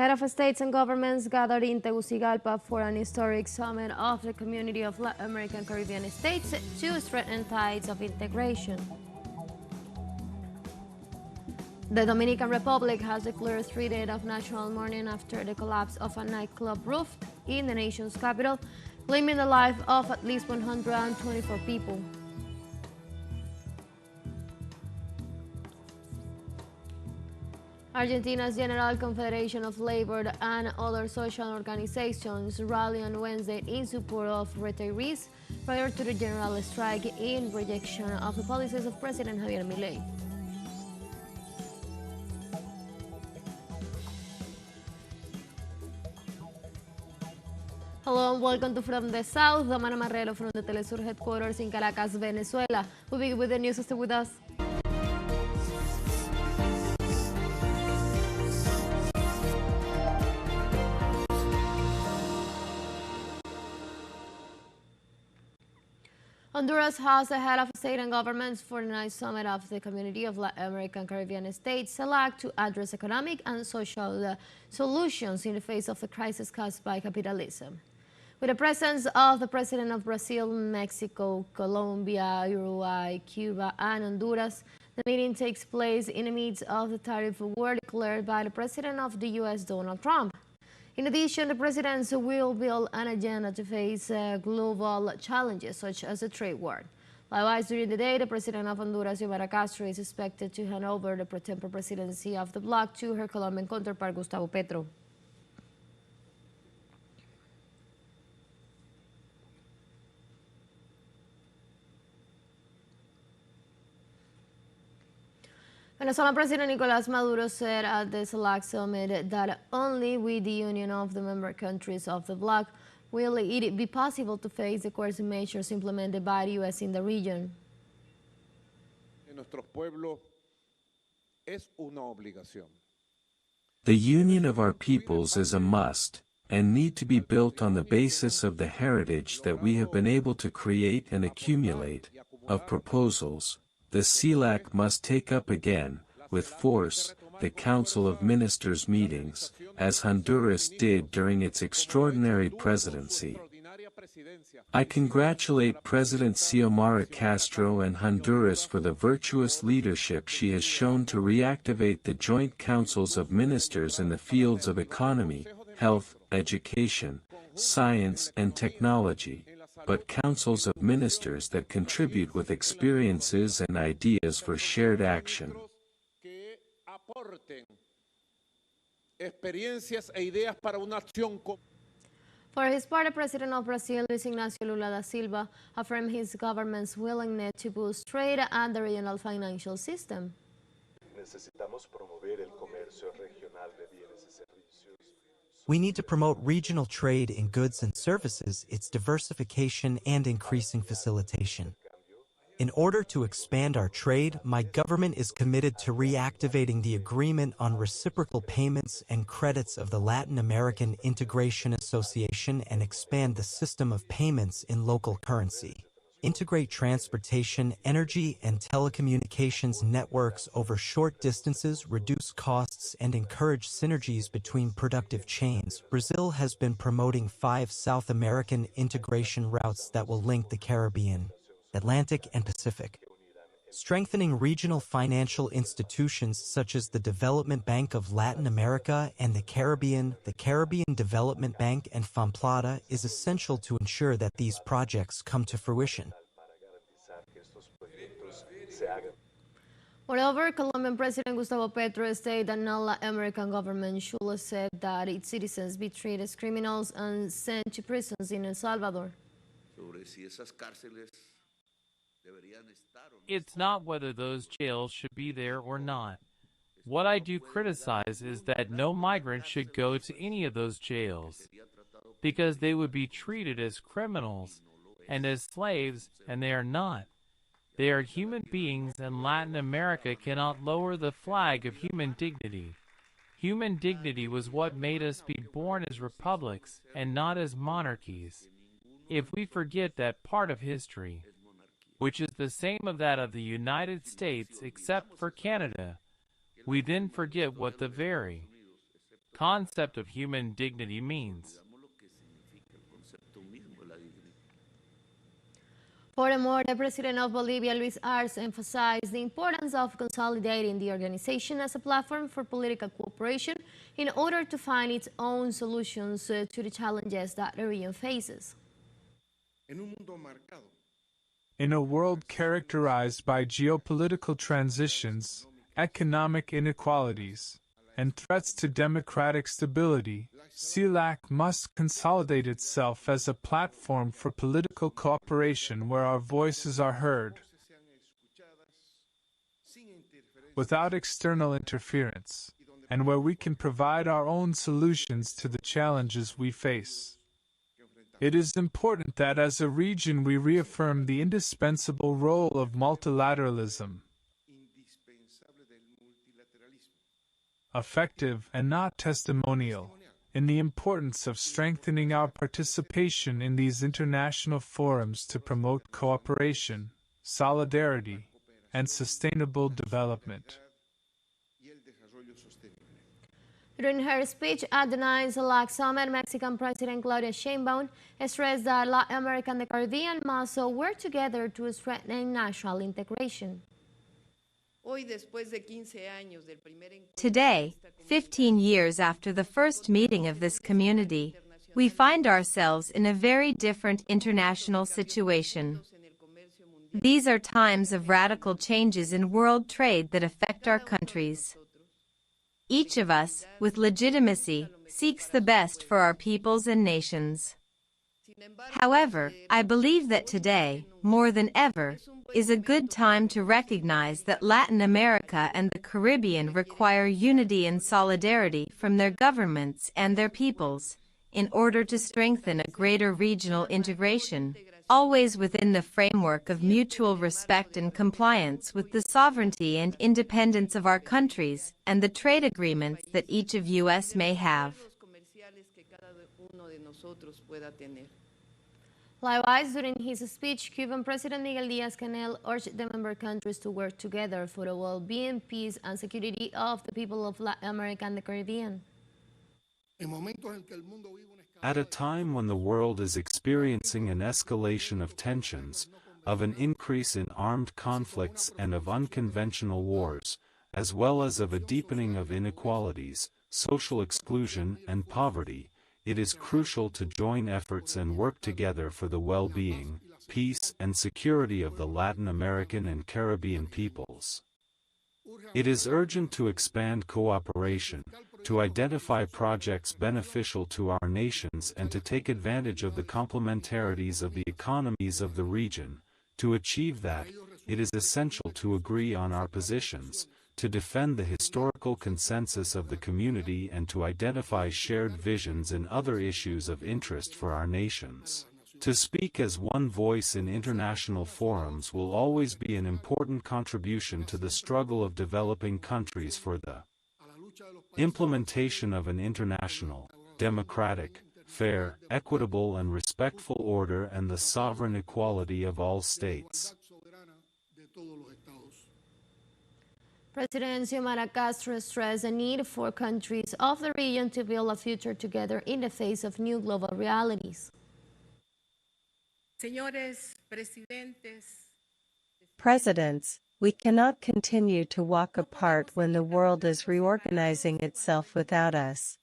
Head of states and governments gathered in Tegucigalpa for an historic summit of the community of Latin American Caribbean states to strengthen ties of integration. The Dominican Republic has declared 3 days of national mourning after the collapse of a nightclub roof in the nation's capital, claiming the life of at least 124 people. Argentina's General Confederation of Labor and other social organizations rallied on Wednesday in support of retirees prior to the general strike in rejection of the policies of President Javier Milei. Hello and welcome to From the South. Damana Marrero from the teleSUR headquarters in Caracas, Venezuela. We'll begin with the news. Stay with us. Honduras has the head of state and governments for the 9th summit of the Community of Latin American Caribbean States, CELAC, to address economic and social solutions in the face of the crisis caused by capitalism. With the presence of the President of Brazil, Mexico, Colombia, Uruguay, Cuba, and Honduras, the meeting takes place in the midst of the tariff war declared by the President of the U.S., Donald Trump. In addition, the presidents will build an agenda to face global challenges such as the trade war. Likewise, during the day, the president of Honduras, Xiomara Castro, is expected to hand over the pro tempore presidency of the bloc to her Colombian counterpart, Gustavo Petro. Venezuelan President Nicolás Maduro said at the CELAC summit that only with the union of the member countries of the bloc will it be possible to face the coercive measures implemented by the U.S. in the region. The union of our peoples is a must, and need to be built on the basis of the heritage that we have been able to create and accumulate, of proposals. The CELAC must take up again, with force, the Council of Ministers meetings, as Honduras did during its extraordinary presidency. I congratulate President Xiomara Castro and Honduras for the virtuous leadership she has shown to reactivate the joint councils of ministers in the fields of economy, health, education, science and technology, but councils of ministers that contribute with experiences and ideas for shared action. For his part, the President of Brazil, Luis Ignacio Lula da Silva, affirmed his government's willingness to boost trade and the regional financial system. We need to promote regional trade in goods and services, its diversification and increasing facilitation. In order to expand our trade, my government is committed to reactivating the agreement on reciprocal payments and credits of the Latin American Integration Association and expand the system of payments in local currency. Integrate transportation, energy, and telecommunications networks over short distances, reduce costs, and encourage synergies between productive chains. Brazil has been promoting 5 South American integration routes that will link the Caribbean, Atlantic, and Pacific. Strengthening regional financial institutions such as the Development Bank of Latin America and the Caribbean Development Bank and FAMPLATA is essential to ensure that these projects come to fruition. Moreover, Colombian President Gustavo Petro stated that no Latin American government should accept that its citizens be treated as criminals and sent to prisons in El Salvador. It's not whether those jails should be there or not. What I do criticize is that no migrant should go to any of those jails, because they would be treated as criminals and as slaves, and they are not. They are human beings, and Latin America cannot lower the flag of human dignity. Human dignity was what made us be born as republics and not as monarchies. If we forget that part of history, which is the same of that of the United States except for Canada, we then forget what the very concept of human dignity means. Furthermore, the president of Bolivia, Luis Arce, emphasized the importance of consolidating the organization as a platform for political cooperation in order to find its own solutions to the challenges that the region faces. In a world characterized by geopolitical transitions, economic inequalities, and threats to democratic stability, CELAC must consolidate itself as a platform for political cooperation where our voices are heard, without external interference, and where we can provide our own solutions to the challenges we face. It is important that as a region we reaffirm the indispensable role of multilateralism, effective and not testimonial, in the importance of strengthening our participation in these international forums to promote cooperation, solidarity, and sustainable development. During her speech at the 9th CELAC Summit, Mexican President Claudia Sheinbaum stressed that Latin America and the Caribbean must work together to strengthen national integration. Today, 15 years after the first meeting of this community, we find ourselves in a very different international situation. These are times of radical changes in world trade that affect our countries. Each of us, with legitimacy, seeks the best for our peoples and nations. However, I believe that today, more than ever, is a good time to recognize that Latin America and the Caribbean require unity and solidarity from their governments and their peoples, in order to strengthen a greater regional integration, always within the framework of mutual respect and compliance with the sovereignty and independence of our countries and the trade agreements that each of us may have. Likewise, during his speech, Cuban President Miguel Díaz-Canel urged the member countries to work together for the well-being, peace, and security of the people of Latin America and the Caribbean. At a time when the world is experiencing an escalation of tensions, of an increase in armed conflicts and of unconventional wars, as well as of a deepening of inequalities, social exclusion, and poverty, it is crucial to join efforts and work together for the well-being, peace, and security of the Latin American and Caribbean peoples. It is urgent to expand cooperation, to identify projects beneficial to our nations and to take advantage of the complementarities of the economies of the region. To achieve that, it is essential to agree on our positions, to defend the historical consensus of the community and to identify shared visions in other issues of interest for our nations. To speak as one voice in international forums will always be an important contribution to the struggle of developing countries for the implementation of an international, democratic, fair, equitable and respectful order and the sovereign equality of all states. President Xiomara Castro stressed the need for countries of the region to build a future together in the face of new global realities. Presidents, we cannot continue to walk apart when the world is reorganizing itself without us.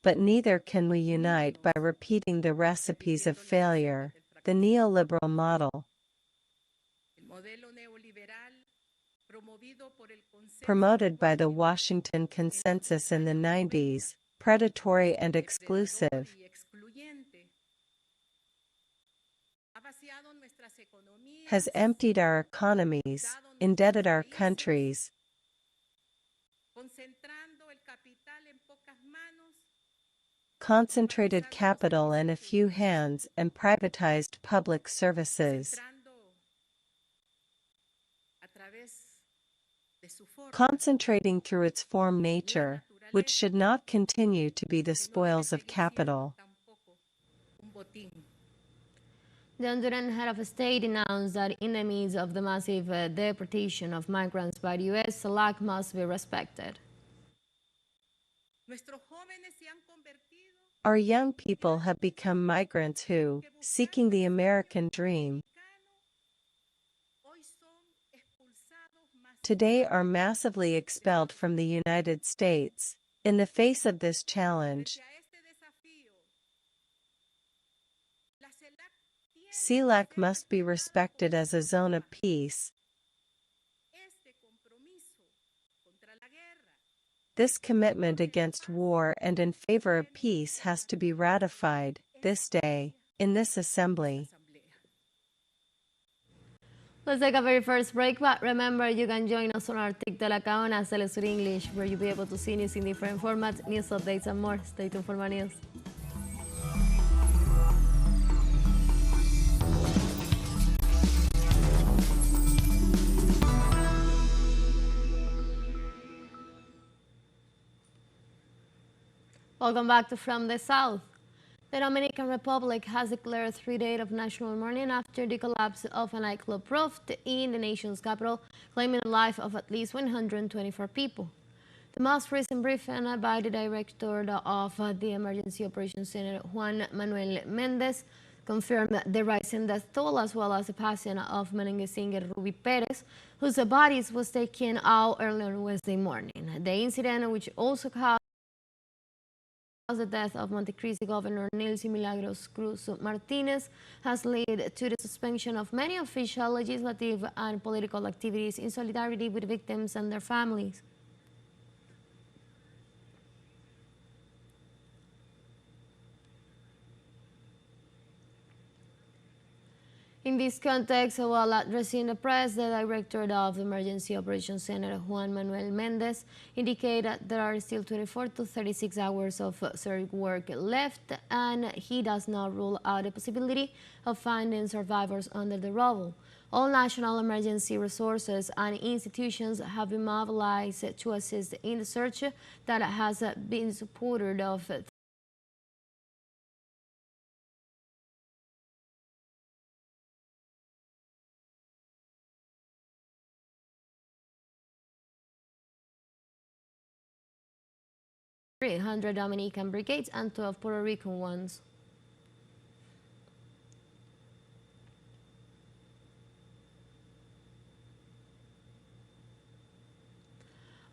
But neither can we unite by repeating the recipes of failure, the neoliberal model, promoted by the Washington Consensus in the 90s, predatory and exclusive, has emptied our economies, indebted our countries, concentrated capital in a few hands and privatized public services. Concentrating through its form nature, which should not continue to be the spoils of capital. The Honduran head of state announced that in the midst of the massive deportation of migrants by the U.S., CELAC must be respected. Our young people have become migrants who, seeking the American dream, today are massively expelled from the United States. In the face of this challenge, CELAC must be respected as a zone of peace. This commitment against war and in favor of peace has to be ratified, this day, in this assembly. Let's take a very first break, but remember you can join us on our TikTok account as teleSUR English, where you'll be able to see news in different formats, news updates, and more. Stay tuned for more news. Welcome back to From the South. The Dominican Republic has declared a 3-day of national mourning after the collapse of a nightclub roof in the nation's capital, claiming the life of at least 124 people. The most recent briefing by the director of the Emergency Operations Center, Juan Manuel Mendez, confirmed the rising death toll as well as the passing of merengue singer Ruby Perez, whose body was taken out early on Wednesday morning. The incident, which also caused the death of Montecristi Governor Nilsi Milagros Cruz Martinez, has led to the suspension of many official, legislative, and political activities in solidarity with victims and their families. In this context, while addressing the press, the director of the Emergency Operations Center, Juan Manuel Mendez, indicated that there are still 24 to 36 hours of surgical work left, and he does not rule out the possibility of finding survivors under the rubble. All national emergency resources and institutions have been mobilized to assist in the search that has been supported of 300 Dominican brigades and 12 Puerto Rican ones.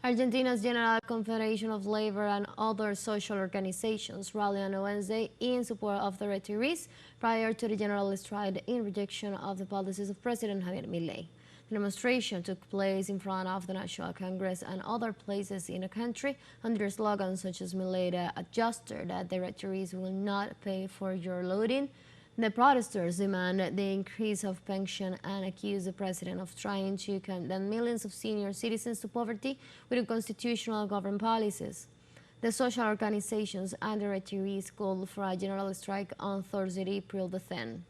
Argentina's General Confederation of Labor and other social organizations rallied on Wednesday in support of the retirees prior to the general strike in rejection of the policies of President Javier Milei. The demonstration took place in front of the National Congress and other places in the country under slogans such as Milei adjusted that the retirees will not pay for your loading. The protesters demand the increase of pension and accuse the president of trying to condemn millions of senior citizens to poverty with unconstitutional government policies. The social organizations and the retirees called for a general strike on Thursday, April the 10th.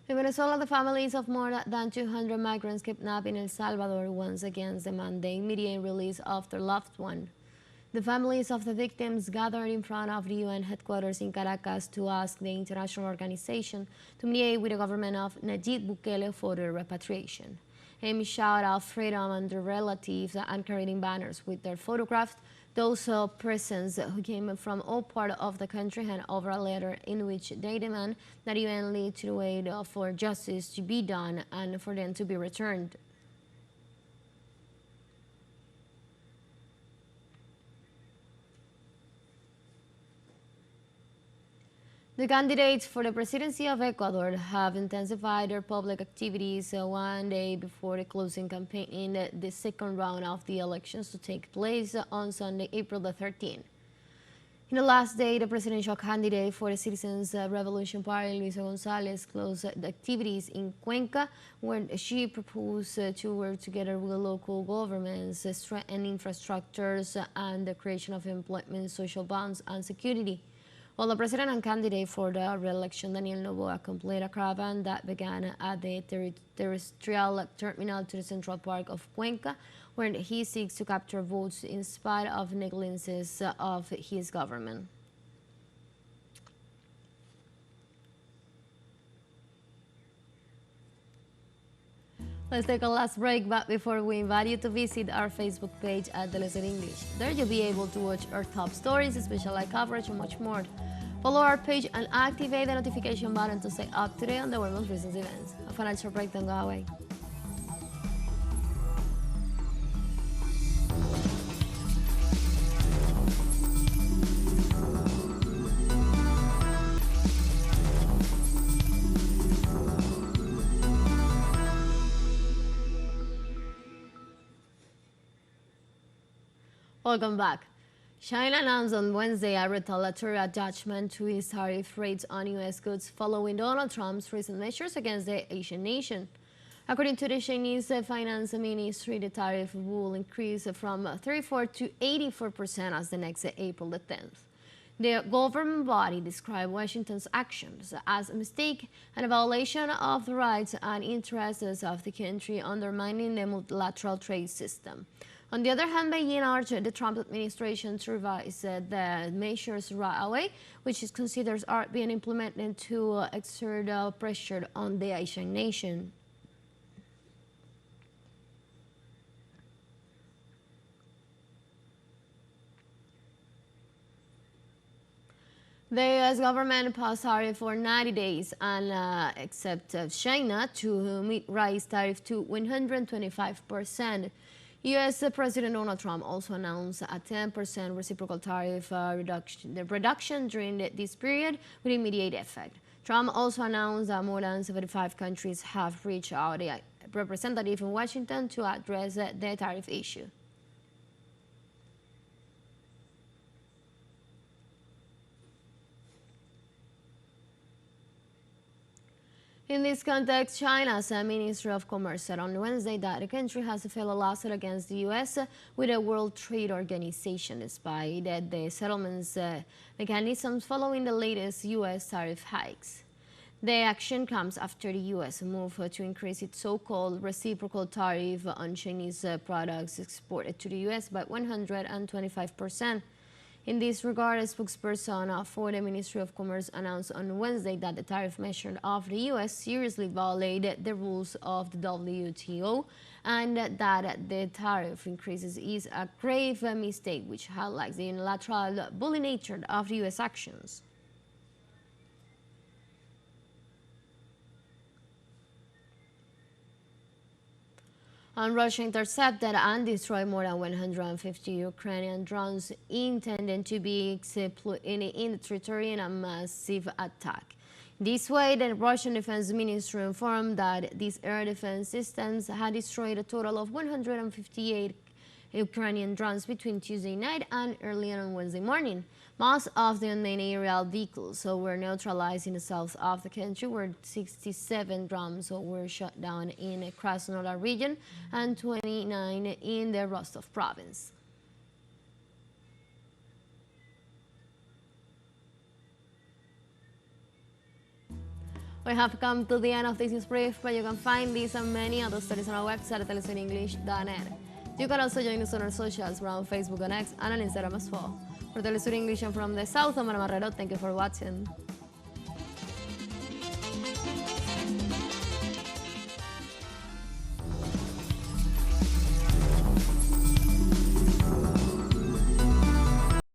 In Venezuela, the families of more than 200 migrants kidnapped in El Salvador once again demand the immediate release of their loved one. The families of the victims gathered in front of the UN headquarters in Caracas to ask the international organization to mediate with the government of Nayib Bukele for their repatriation. Amy shouted out freedom and their relatives and carrying banners with their photographs. Those persons who came from all parts of the country hand over a letter in which they demand that the UN lead to the way for justice to be done and for them to be returned. The candidates for the presidency of Ecuador have intensified their public activities one day before the closing campaign in the second round of the elections to take place on Sunday, April the 13th. In the last day, the presidential candidate for the Citizens Revolution Party, Luisa González, closed the activities in Cuenca, where she proposed to work together with local governments, strengthen infrastructures, and the creation of employment, social bonds, and security. Well, the president and candidate for the re-election, Daniel Noboa, completed a caravan that began at the terrestrial terminal to the Central Park of Cuenca, where he seeks to capture votes in spite of negligences of his government. Let's take a last break, but before we invite you to visit our Facebook page at teleSUR English. There you'll be able to watch our top stories, special live coverage, and much more. Follow our page and activate the notification button to stay up to date on the world's recent events. A financial break, don't go away. Welcome back. China announced on Wednesday a retaliatory adjustment to its tariff rates on U.S. goods following Donald Trump's recent measures against the Asian nation. According to the Chinese Finance Ministry, the tariff will increase from 34% to 84% as the next April the 10th. The government body described Washington's actions as a mistake and a violation of the rights and interests of the country, undermining the multilateral trade system. On the other hand, Beijing urged the Trump administration to revise the measures right away, which it considers are being implemented to exert pressure on the Asian nation. The U.S. government paused tariff for 90 days and except China to raise tariff to 125%. U.S. President Donald Trump also announced a 10% reciprocal tariff reduction during this period with immediate effect. Trump also announced that more than 75 countries have reached out a representative in Washington to address the tariff issue. In this context, China's Ministry of Commerce said on Wednesday that the country has filed a lawsuit against the U.S. with the World Trade Organization despite the settlements mechanisms following the latest U.S. tariff hikes. The action comes after the U.S. moved to increase its so-called reciprocal tariff on Chinese products exported to the U.S. by 125%. In this regard, a spokesperson for the Ministry of Commerce announced on Wednesday that the tariff measure of the U.S. seriously violated the rules of the WTO and that the tariff increases is a grave mistake, which highlights the unilateral bully nature of the U.S. actions. And Russia intercepted and destroyed more than 150 Ukrainian drones intended to be executed in the territory in a massive attack. This way, the Russian Defense Ministry informed that these air defense systems had destroyed a total of 158 Ukrainian drones between Tuesday night and early on Wednesday morning. Most of the unmanned aerial vehicles were neutralized in the south of the country, where 67 drones were shot down in the Krasnodar region and 29 in the Rostov province. We have come to the end of this news brief, but you can find these and many other stories on our website at telesurenglish.net. You can also join us on our socials. We're on Facebook and X and on Instagram as well. For teleSUR English and from the south, I'm Ana Marrero. Thank you for watching.